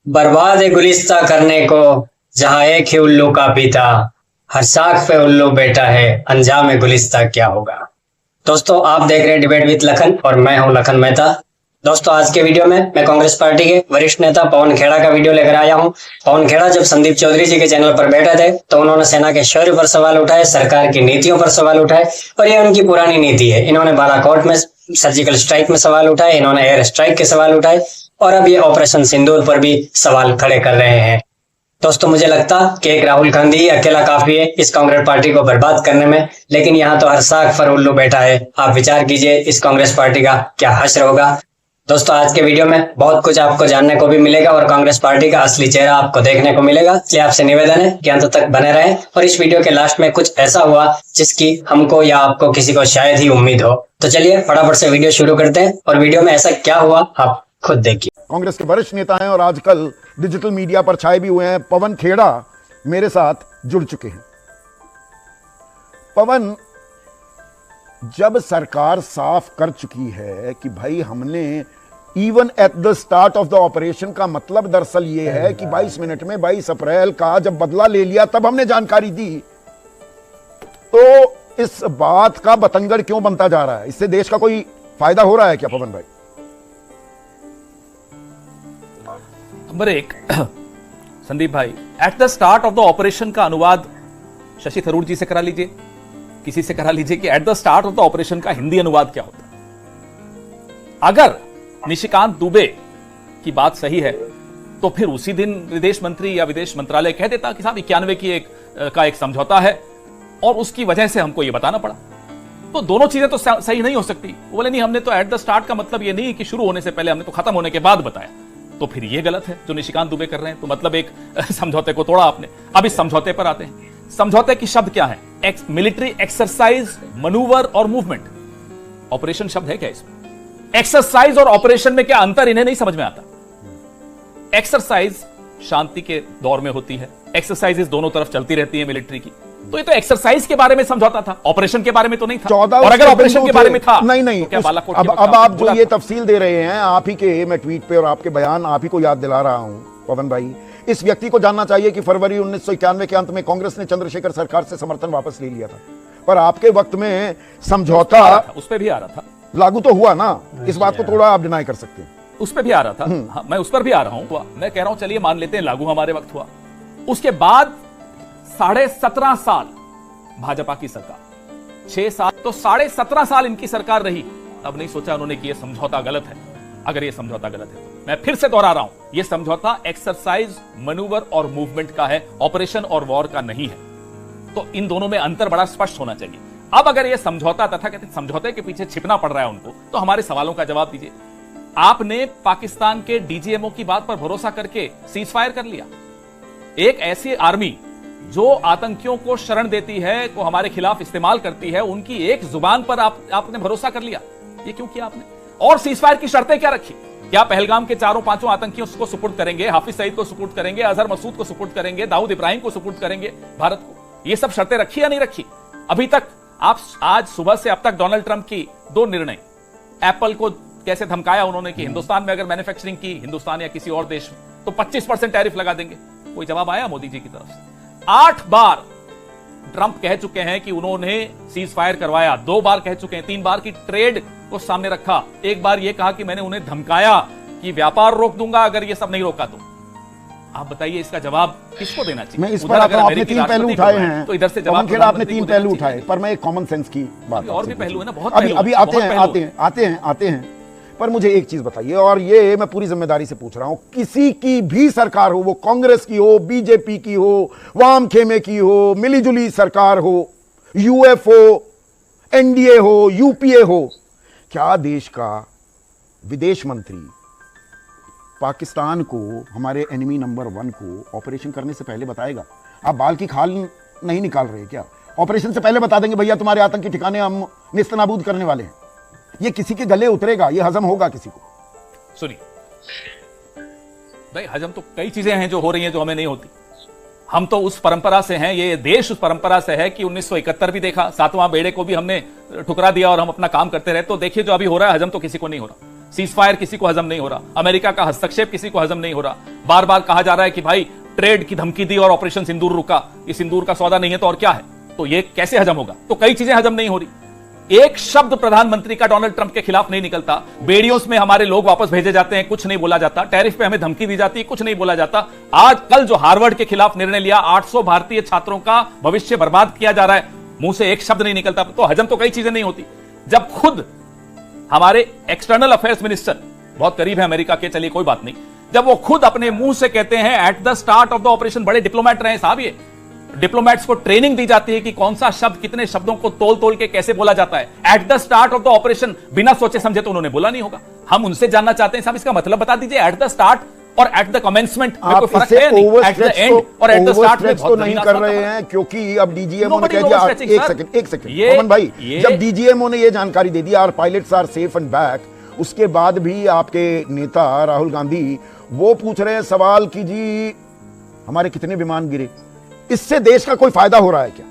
बर्बाद है गुलिस्ता करने को, जहां एक ही उल्लू का पीता, हर साख पे उल्लू बैठा है, अंजाम है गुलिस्ता क्या होगा। दोस्तों, आप देख रहे हैं डिबेट विद लखन और मैं हूं लखन मेहता। दोस्तों, आज के वीडियो में मैं कांग्रेस पार्टी के वरिष्ठ नेता पवन खेड़ा का वीडियो लेकर आया हूं। पवन खेड़ा जब संदीप चौधरी जी के चैनल पर बैठे थे तो उन्होंने सेना के शौर्य पर सवाल उठाए, सरकार की नीतियों पर सवाल उठाए और ये उनकी पुरानी नीति है। इन्होंने बालाकोट में सर्जिकल स्ट्राइक में सवाल उठाए, इन्होंने एयर स्ट्राइक के सवाल उठाए और अब ये ऑपरेशन सिंदूर पर भी सवाल खड़े कर रहे हैं। दोस्तों, मुझे लगता कि एक राहुल गांधी ही अकेला काफी है इस कांग्रेस पार्टी को बर्बाद करने में, लेकिन यहाँ तो हर साख पर उल्लू बैठा है। आप विचार कीजिए इस कांग्रेस पार्टी का क्या हश्र होगा। दोस्तों, आज के वीडियो में बहुत कुछ आपको जानने को भी मिलेगा और कांग्रेस पार्टी का असली चेहरा आपको देखने को मिलेगा। इसलिए आपसे निवेदन है कि अंत तक बने रहें और इस वीडियो के लास्ट में कुछ ऐसा हुआ जिसकी हमको या आपको किसी को शायद ही उम्मीद हो। तो चलिए फटाफट से वीडियो शुरू करते हैं और वीडियो में ऐसा क्या हुआ आप खुद देखिए। कांग्रेस के वरिष्ठ नेता हैं और आजकल डिजिटल मीडिया पर छाए भी हुए हैं। पवन खेड़ा मेरे साथ जुड़ चुके हैं। पवन, जब सरकार साफ कर चुकी है कि भाई हमने even at the start of the operation का मतलब दरअसल ये है कि 22 मिनट में 22 अप्रैल का जब बदला ले लिया तब हमने जानकारी दी, तो इस बात का बतंगड़ क्यों बनता जा रहा है? इससे देश का कोई फायदा हो रहा है क्या पवन भाई? नंबर एक, संदीप भाई, at the start of the operation का अनुवाद शशि थरूर जी से करा लीजिए, किसी से करा लीजिए कि at the start of the operation का हिंदी अनुवाद क्या होता है। अगर निशिकांत दुबे की बात सही है तो फिर उसी दिन विदेश मंत्री या विदेश मंत्रालय कह देता कि साहब 91 की एक समझौता है और उसकी वजह से हमको यह बताना पड़ा। तो दोनों चीजें तो सही नहीं हो सकती। बोले नहीं, हमने तो एट द स्टार्ट का मतलब यह नहीं कि शुरू होने से पहले, हमने तो खत्म होने के बाद बताया। तो फिर ये गलत है जो निशिकांत दुबे कर रहे हैं। तो मतलब एक समझौते को तोड़ा आपने। अब इस समझौते पर आते हैं। समझौते की शब्द क्या है? मिलिट्री एक्सरसाइज, मनूवर और मूवमेंट। ऑपरेशन शब्द है क्या इसमें? एक्सरसाइज और ऑपरेशन में क्या अंतर, इन्हें नहीं समझ में आता। एक्सरसाइज शांति के दौर में होती है, एक्सरसाइजेस दोनों तरफ चलती रहती है मिलिट्री की। तो ये तो एक्सरसाइज के बारे में समझौता था, ऑपरेशन के बारे में तो नहीं था। और अगर ऑपरेशन के बारे में था नहीं, तो क्या अब आप जो ये तफसील दे रहे हैं, आप ही के मैं ट्वीट पे और आपके बयान आप ही को याद दिला रहा हूं पवन भाई। इस व्यक्ति को जानना चाहिए कि फरवरी 1991 के अंत में कांग्रेस ने चंद्रशेखर सरकार से समर्थन वापस ले लिया था, पर आपके वक्त में समझौता उस पर भी आ रहा था, लागू तो हुआ ना। इस बात को थोड़ा आप डिनाई कर सकते हैं। उस पर भी आ रहा था। हाँ, मैं उस पर भी आ रहा हूं। मैं कह रहा हूं चलिए मान लेते हैं लागू हमारे वक्त हुआ। उसके बाद 17.5 साल भाजपा की सरकार, 6 साल, तो 17.5 साल इनकी सरकार रही। अब नहीं सोचा उन्होंने कि यह समझौता गलत है। अगर यह समझौता गलत है, मैं फिर से दोहरा रहा हूं, यह समझौता एक्सरसाइज, मनूवर और मूवमेंट का है, ऑपरेशन और वॉर का नहीं है। तो इन दोनों में अंतर बड़ा स्पष्ट होना चाहिए। अब अगर यह समझौता तथाकथित समझौते के पीछे छिपना पड़ रहा है उनको, तो हमारे सवालों का जवाब दीजिए। आपने पाकिस्तान के डीजीएमओ की बात पर भरोसा करके सीज फायर कर लिया। एक ऐसी आर्मी जो आतंकियों को शरण देती है, को हमारे खिलाफ इस्तेमाल करती है, उनकी एक जुबान पर आपने भरोसा कर लिया। ये क्यों किया आपने? और सीजफायर की शर्तें क्या रखी? क्या पहलगाम के 4-5 आतंकियों को सुपुर्द करेंगे, हाफिज सईद को सुपुर्द करेंगे, अजहर मसूद को सुपुर्द करेंगे, दाऊद इब्राहिम को सुपुर्द करेंगे भारत को? ये सब शर्तें रखी या नहीं रखी? अभी तक आप आज सुबह से अब तक डोनाल्ड ट्रंप की 2 निर्णय, एप्पल को कैसे धमकाया उन्होंने कि हिंदुस्तान में अगर मैन्युफैक्चरिंग की, हिंदुस्तान या किसी और देश में, तो 25% टैरिफ लगा देंगे। कोई जवाब आया मोदी जी की तरफ से? 8 बार ट्रंप कह चुके हैं कि उन्होंने सीज फायर करवाया, 2 बार कह चुके हैं, 3 बार की ट्रेड को सामने रखा, 1 बार यह कहा कि मैंने उन्हें धमकाया कि व्यापार रोक दूंगा अगर ये सब नहीं रोका तो। आप बताइए इसका जवाब किसको देना चाहिए? मैं इस पर आपने 3 पहलू उठाए हैं, तो इधर से जवाब आपने 3 पहलू उठाए, पर मैं एक कॉमन सेंस की बात, और भी पहलू है ना, बहुत अभी आते हैं। पर मुझे एक चीज बताइए, और ये मैं पूरी जिम्मेदारी से पूछ रहा हूं, किसी की भी सरकार हो, वो कांग्रेस की हो, बीजेपी की हो, वाम खेमे की हो, मिलीजुली सरकार हो, यूएफओ, एनडीए हो, यूपीए हो, क्या देश का विदेश मंत्री पाकिस्तान को, हमारे एनिमी नंबर 1 को ऑपरेशन करने से पहले बताएगा? आप बाल की खाल नहीं निकाल रहे क्या? ऑपरेशन से पहले बता देंगे भैया तुम्हारे आतंकी ठिकाने हम निस्तनाबूद करने वाले हैं। ये किसी के गले उतरेगा? ये हजम होगा किसी को? सुनिए भाई, हजम तो कई चीजें हैं जो हो रही हैं जो हमें नहीं होती। हम तो उस परंपरा से हैं, ये देश उस परंपरा से है कि 1971 भी देखा, 7वां बेड़े को भी हमने ठुकरा दिया और हम अपना काम करते रहे। तो देखिए जो अभी हो रहा है, हजम तो किसी को नहीं हो रहा। सीज फायर किसी को हजम नहीं हो रहा, अमेरिका का हस्तक्षेप किसी को हजम नहीं हो रहा, बार बार कहा जा रहा है कि भाई ट्रेड की धमकी दी और ऑपरेशन सिंदूर रुका, ये सिंदूर का सौदा नहीं है तो और क्या है, तो ये कैसे हजम होगा? तो कई चीजें हजम नहीं हो रही। एक शब्द प्रधानमंत्री का डोनाल्ड ट्रंप के खिलाफ नहीं निकलता, बेड़ियों में हमारे लोग वापस भेजे जाते हैं, कुछ नहीं बोला जाता, टैरिफ पे हमें धमकी दी जाती है, कुछ नहीं बोला जाता। आज कल जो हार्वर्ड के खिलाफ निर्णय लिया, 800 भारतीय छात्रों का भविष्य बर्बाद किया जा रहा है, मुंह से एक शब्द नहीं निकलता, तो हजम तो कई चीजें नहीं होती। जब खुद हमारे एक्सटर्नल अफेयर्स मिनिस्टर, बहुत करीब है अमेरिका के, चलिए कोई बात नहीं, जब वो खुद अपने मुंह से कहते हैं at the start of the operation, बड़े डिप्लोमेट रहे साहब, ये डिप्लोमेट्स को ट्रेनिंग दी जाती है कि कौन सा शब्द कितने शब्दों को तोल तोल के कैसे बोला जाता है। At the start of the operation बिना सोचे समझे तो उन्होंने बोला नहीं होगा। हम उनसे जानना चाहते हैं साहब इसका मतलब बता दीजिए, एट द स्टार्ट और एट द कमेंसमेंट में कोई फर्क है नहीं? एट द एंड और एट द स्टार्ट में बहुत नहीं कर रहे हैं, क्योंकि अब डीजीएमओ ने कह दिया, एक सेकंड पवन भाई, जब डीजीएमओ ने ये जानकारी दे दी our pilots are safe and back, उसके बाद भी आपके नेता राहुल गांधी वो पूछ रहे हैं सवाल कि जी हमारे कितने विमान गिरे, इससे देश का कोई फायदा हो रहा है क्या?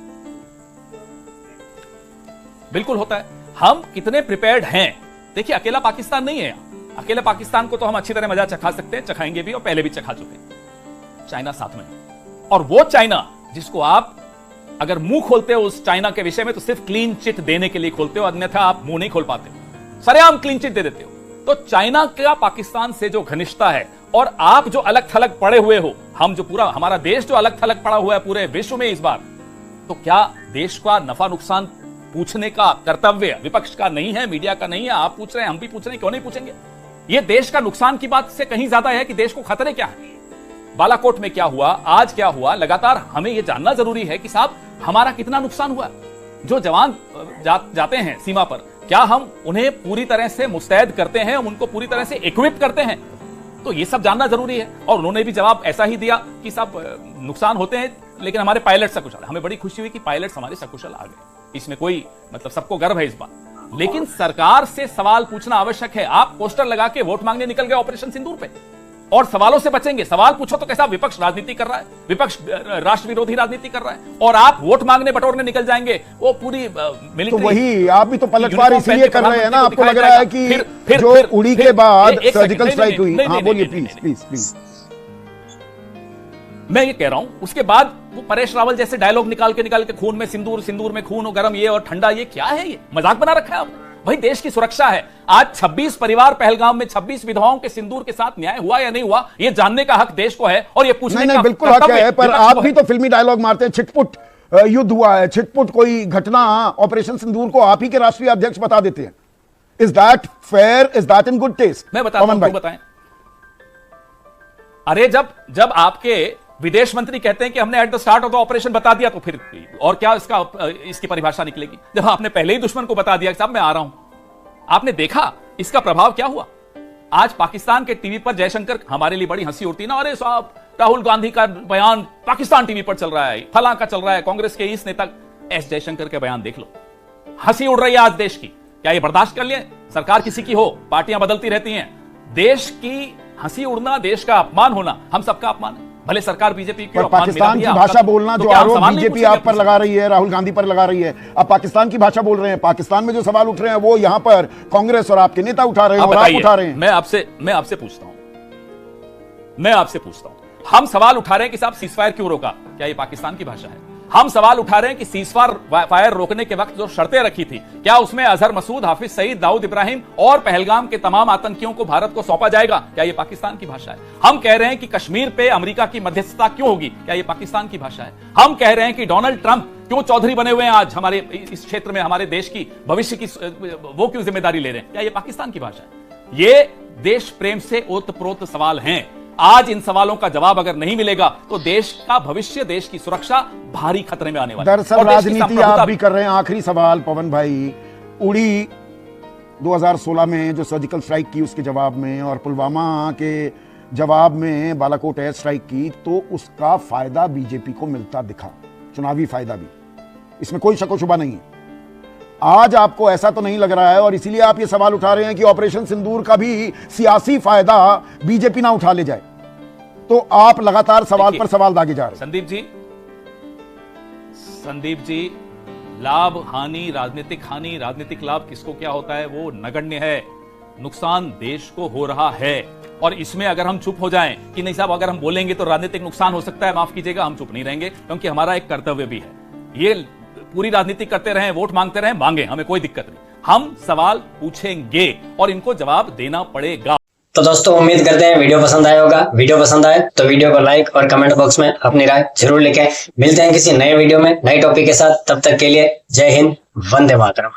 बिल्कुल होता है। हम कितने प्रिपेयर्ड हैं, देखिए अकेला पाकिस्तान नहीं है, अकेले पाकिस्तान को तो हम अच्छी तरह मजा चखा सकते हैं, चखाएंगे भी और पहले भी चखा चुके हैं। चाइना साथ में, और वो चाइना जिसको आप अगर मुंह खोलते हो उस चाइना के विषय में तो सिर्फ क्लीन चिट देने के लिए खोलते हो, अन्यथा आप मुंह नहीं खोल पाते, सरेआम क्लीन चिट दे देते हो। तो चाइना का पाकिस्तान से जो घनिष्ठता है, और आप जो अलग थलग पड़े हुए हो, हम जो पूरा हमारा देश जो अलग थलग पड़ा हुआ है पूरे विश्व में इस बार, तो क्या देश का नफा नुकसान पूछने का कर्तव्य विपक्ष का नहीं है, मीडिया का नहीं है? आप पूछ रहे हैं, हम भी पूछ रहे हैं, क्यों नहीं पूछेंगे? ये देश का नुकसान की बात से कहीं ज्यादा है कि देश को खतरे क्या है। बालाकोट में क्या हुआ, आज क्या हुआ, लगातार हमें यह जानना जरूरी है कि साहब हमारा कितना नुकसान हुआ। जो जवान जाते हैं सीमा पर, क्या हम उन्हें पूरी तरह से मुस्तैद करते हैं, हम उनको पूरी तरह से इक्विप करते हैं? तो ये सब जानना जरूरी है। और उन्होंने भी जवाब ऐसा ही दिया कि साहब नुकसान होते हैं लेकिन हमारे पायलट सकुशल। हमें बड़ी खुशी हुई कि पायलट्स हमारे सकुशल आ गए, इसमें कोई मतलब सबको गर्व है इस बात। लेकिन सरकार से सवाल पूछना आवश्यक है। आप पोस्टर लगा के वोट मांगने निकल गए ऑपरेशन सिंदूर पे, और सवालों से बचेंगे? सवाल पूछो तो कैसा विपक्ष राजनीति कर रहा है, विपक्ष राष्ट्र विरोधी राजनीति कर रहा है, और आप वोट मांगने बटोरने निकल जाएंगे। वो पूरी मिलिट्री, तो वही आप भी तो पलटवार इसलिए कर रहे हैं ना, आपको लग रहा है कि जो उड़ी के बाद सर्जिकल स्ट्राइक हुई। हाँ बोलिए प्लीज प्लीज प्लीज। मैं ये कह रहा हूं, उसके बाद वो परेश रावल जैसे डायलॉग निकाल के खून में सिंदूर, सिंदूर में खून, और गर्म ये और ठंडा ये, क्या है ये? मजाक बना रखा है आपने। भाई देश की सुरक्षा है। आज 26 परिवार पहलगाम में 26 विधवाओं के सिंदूर के साथ न्याय हुआ या नहीं हुआ, ये जानने का हक देश को है, और ये पूछने का बिल्कुल हक है। पर आप भी तो फिल्मी डायलॉग मारते हैं, छिटपुट युद्ध हुआ है, छिटपुट कोई घटना, ऑपरेशन सिंदूर को आप ही के राष्ट्रीय अध्यक्ष बता देते हैं। Is that fair? Is that in good taste? मैं बताता हूं, बताएं। अरे जब आपके विदेश मंत्री कहते हैं कि हमने at the start of the operation बता दिया, तो फिर और क्या इसकी परिभाषा निकलेगी? जब आपने पहले ही दुश्मन को बता दिया कि साहब मैं आ रहा हूं, आपने देखा इसका प्रभाव क्या हुआ? आज पाकिस्तान के टीवी पर जयशंकर, हमारे लिए बड़ी हंसी उड़ती ना, अरे साहब राहुल गांधी का बयान पाकिस्तान टीवी पर चल रहा है, फलां का चल रहा है, कांग्रेस के इस नेता एस जयशंकर के बयान देख लो। हंसी उड़ रही है आज देश की। क्या ये बर्दाश्त कर लिए? सरकार किसी की हो, पार्टियां बदलती रहती हैं, देश की हंसी उड़ना, देश का अपमान होना हम सबका अपमान है। भले सरकार बीजेपी की, पाकिस्तान की भाषा बोलना जो आरोप बीजेपी आप पर लगा रही है, राहुल गांधी पर लगा रही है, आप पाकिस्तान की भाषा बोल रहे हैं। पाकिस्तान में जो सवाल उठ रहे हैं वो यहाँ पर कांग्रेस और आपके नेता उठा रहे हैं, और आप उठा रहे हैं। मैं आपसे पूछता हूं, हम सवाल उठा रहे हैं कि साहब सीजफायर क्यों रोका? क्या ये पाकिस्तान की भाषा है? हम सवाल उठा रहे हैं कि सीजफायर रोकने के वक्त जो शर्तें रखी थी, क्या उसमें अजहर मसूद, हाफिज सईद, दाऊद इब्राहिम और पहलगाम के तमाम आतंकियों को भारत को सौंपा जाएगा? क्या यह पाकिस्तान की भाषा है? हम कह रहे हैं कि कश्मीर पे अमेरिका की मध्यस्थता क्यों होगी? क्या यह पाकिस्तान की भाषा है? हम कह रहे हैं कि डोनाल्ड ट्रंप क्यों चौधरी बने हुए हैं आज हमारे इस क्षेत्र में, हमारे देश की भविष्य की वो क्यों जिम्मेदारी ले रहे हैं? क्या यह पाकिस्तान की भाषा है? ये देश प्रेम से ओतप्रोत सवाल हैं। आज इन सवालों का जवाब अगर नहीं मिलेगा तो देश का भविष्य, देश की सुरक्षा भारी खतरे में आने वाली है। दरअसल राजनीति आप भी कर रहे हैं। आखिरी सवाल पवन भाई, उड़ी 2016 में जो सर्जिकल स्ट्राइक की उसके जवाब में, और पुलवामा के जवाब में बालाकोट एयर स्ट्राइक की, तो उसका फायदा बीजेपी को मिलता दिखा, चुनावी फायदा भी, इसमें कोई शक व शुबा नहीं है। आज आपको ऐसा तो नहीं लग रहा है, और इसीलिए आप ये सवाल उठा रहे हैं कि ऑपरेशन सिंदूर का भी सियासी फायदा बीजेपी ना उठा ले जाए, तो आप लगातार सवाल पर सवाल दागे जा रहे हैं। संदीप जी, लाभ हानि, राजनीतिक लाभ किसको क्या होता है वो नगण्य है। नुकसान देश को हो रहा है। और इसमें अगर हम चुप हो जाएं कि नहीं साहब अगर हम बोलेंगे तो राजनीतिक नुकसान हो सकता है, माफ कीजिएगा, हम चुप नहीं रहेंगे, क्योंकि हमारा एक कर्तव्य भी है। ये पूरी राजनीति करते रहें, वोट मांगते रहें, मांगे, हमें कोई दिक्कत नहीं, हम सवाल पूछेंगे और इनको जवाब देना पड़ेगा। तो दोस्तों उम्मीद करते हैं वीडियो पसंद आया होगा। वीडियो पसंद आए तो वीडियो को लाइक और कमेंट बॉक्स में अपनी राय जरूर लिखें। मिलते हैं किसी नए वीडियो में नए टॉपिक के साथ, तब तक के लिए जय हिंद, वंदे मातरम।